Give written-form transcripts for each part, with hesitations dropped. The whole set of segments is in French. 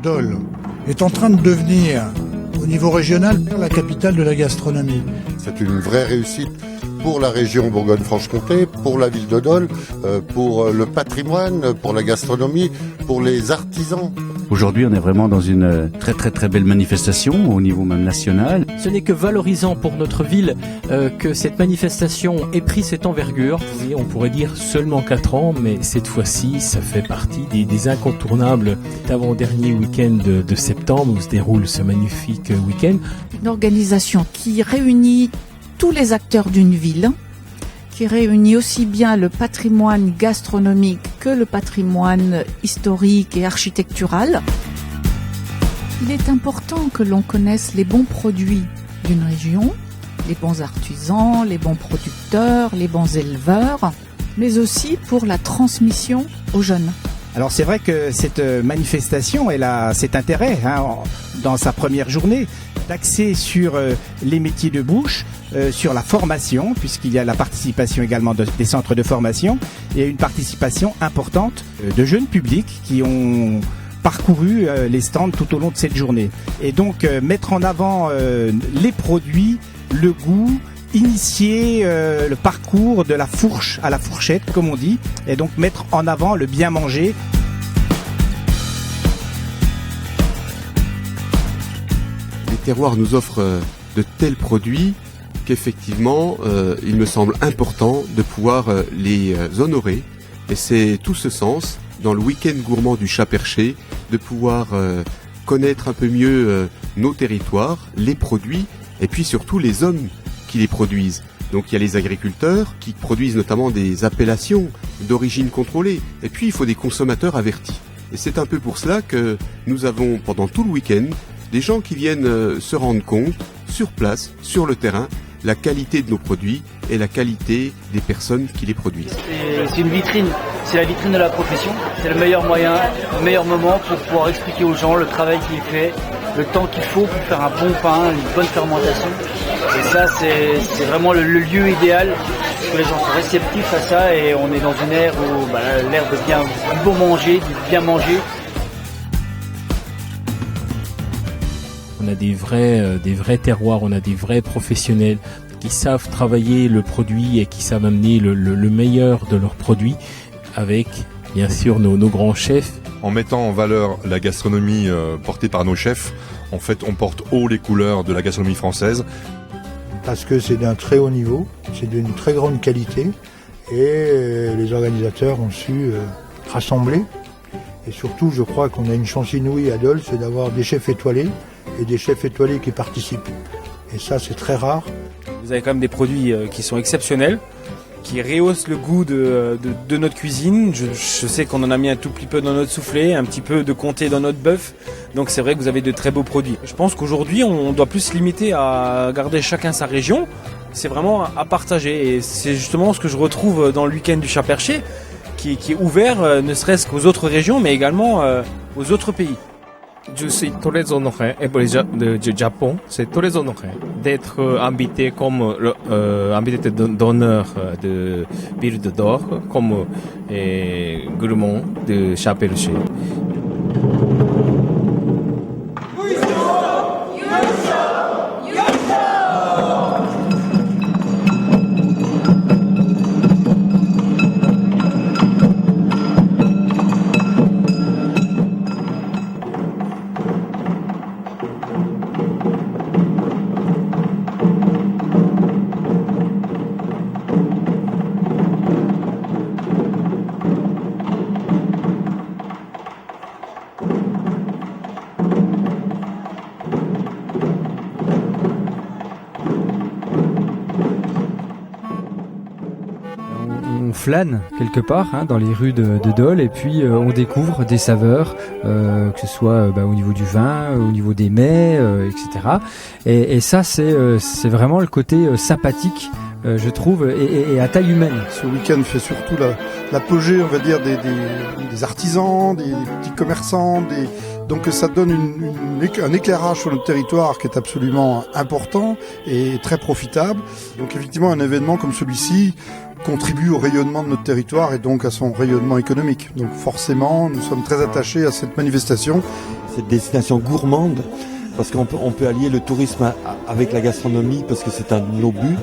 Dole est en train de devenir, au niveau régional, la capitale de la gastronomie. C'est une vraie réussite pour la région Bourgogne-Franche-Comté, pour la ville de Dole, pour le patrimoine, pour la gastronomie, pour les artisans. Aujourd'hui, on est vraiment dans une très très très belle manifestation au niveau même national. Ce n'est que valorisant pour notre ville que cette manifestation ait pris cette envergure. Et on pourrait dire seulement 4 ans, mais cette fois-ci, ça fait partie des incontournables d'avant-dernier week-end de septembre où se déroule ce magnifique week-end. Une organisation qui réunit tous les acteurs d'une ville, qui réunit aussi bien le patrimoine gastronomique que le patrimoine historique et architectural. Il est important que l'on connaisse les bons produits d'une région, les bons artisans, les bons producteurs, les bons éleveurs, mais aussi pour la transmission aux jeunes. Alors c'est vrai que cette manifestation, elle a cet intérêt dans sa première journée d'axer sur les métiers de bouche, sur la formation, puisqu'il y a la participation également des centres de formation, et une participation importante de jeunes publics qui ont parcouru les stands tout au long de cette journée. Et donc mettre en avant les produits, le goût, initier le parcours de la fourche à la fourchette, comme on dit, et donc mettre en avant le bien manger. Les terroirs nous offrent de tels produits qu'effectivement, il me semble important de pouvoir les honorer. Et c'est tout ce sens, dans le week-end gourmand du Chat Perché, de pouvoir connaître un peu mieux nos territoires, les produits, et puis surtout les hommes qui les produisent. Donc il y a les agriculteurs qui produisent notamment des appellations d'origine contrôlée. Et puis il faut des consommateurs avertis. Et c'est un peu pour cela que nous avons pendant tout le week-end des gens qui viennent se rendre compte, sur place, sur le terrain, la qualité de nos produits et la qualité des personnes qui les produisent. C'est une vitrine, c'est la vitrine de la profession. C'est le meilleur moyen, le meilleur moment pour pouvoir expliquer aux gens le travail qui est fait, le temps qu'il faut pour faire un bon pain, une bonne fermentation. Et ça, c'est vraiment le lieu idéal, parce que les gens sont réceptifs à ça et on est dans une ère où l'ère de bien, du bon manger, du bien manger. On a des vrais terroirs, on a des vrais professionnels qui savent travailler le produit et qui savent amener le meilleur de leurs produits avec, bien sûr, nos grands chefs. En mettant en valeur la gastronomie portée par nos chefs, en fait, on porte haut les couleurs de la gastronomie française. Parce que c'est d'un très haut niveau, c'est d'une très grande qualité et les organisateurs ont su rassembler. Et surtout, je crois qu'on a une chance inouïe à Dole, c'est d'avoir des chefs étoilés et des chefs étoilés qui participent. Et ça, c'est très rare. Vous avez quand même des produits qui sont exceptionnels, qui rehaussent le goût de notre cuisine. Je sais qu'on en a mis un tout petit peu dans notre soufflé, un petit peu de comté dans notre bœuf. Donc c'est vrai que vous avez de très beaux produits. Je pense qu'aujourd'hui, on doit plus se limiter à garder chacun sa région. C'est vraiment à partager. Et c'est justement ce que je retrouve dans le week-end du Chat Perché, qui est ouvert ne serait-ce qu'aux autres régions, mais également aux autres pays. Je suis très honoré, et pour le Japon, c'est très honoré d'être invité comme invité d'honneur de Ville de Dole, comme gourmand de Chat Perché. On flâne quelque part dans les rues de Dole et puis on découvre des saveurs, que ce soit au niveau du vin, au niveau des mets, etc. Et ça c'est vraiment le côté sympathique, je trouve, et à taille humaine. Ce week-end fait surtout l'apogée, on va dire, des artisans, des petits commerçants, donc ça donne un éclairage sur notre territoire qui est absolument important et très profitable. Donc effectivement, un événement comme celui-ci contribue au rayonnement de notre territoire et donc à son rayonnement économique. Donc forcément, nous sommes très attachés à cette manifestation. Cette destination gourmande, parce qu'on peut allier le tourisme avec la gastronomie, parce que c'est un de nos buts.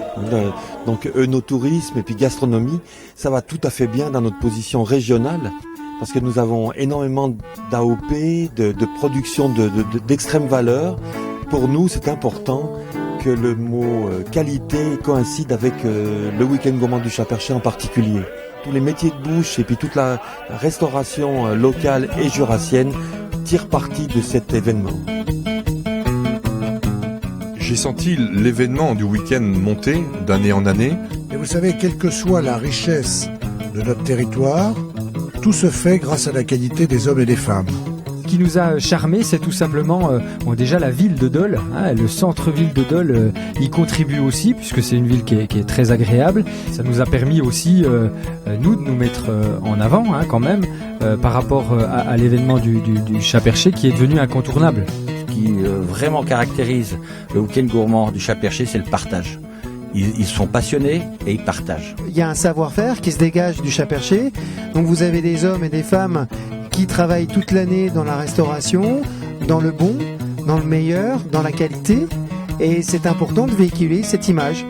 Donc œnotourisme et puis gastronomie, ça va tout à fait bien dans notre position régionale, parce que nous avons énormément d'AOP, de production d'extrême valeur. Pour nous, c'est important que le mot qualité coïncide avec le week-end gourmand du Chat-Perché en particulier. Tous les métiers de bouche et puis toute la restauration locale et jurassienne tirent parti de cet événement. J'ai senti l'événement du week-end monter d'année en année. Et vous savez, quelle que soit la richesse de notre territoire, tout se fait grâce à la qualité des hommes et des femmes. Ce qui nous a charmé, c'est tout simplement déjà la ville de Dole, le centre-ville de Dole y contribue aussi, puisque c'est une ville qui est très agréable. Ça nous a permis aussi, nous, de nous mettre en avant quand même, par rapport à l'événement du Chat-Perché qui est devenu incontournable. Ce qui vraiment caractérise le week-end gourmand du Chat-Perché, c'est le partage. Ils sont passionnés et ils partagent. Il y a un savoir-faire qui se dégage du Chat-Perché. Donc vous avez des hommes et des femmes qui travaillent toute l'année dans la restauration, dans le bon, dans le meilleur, dans la qualité. Et c'est important de véhiculer cette image.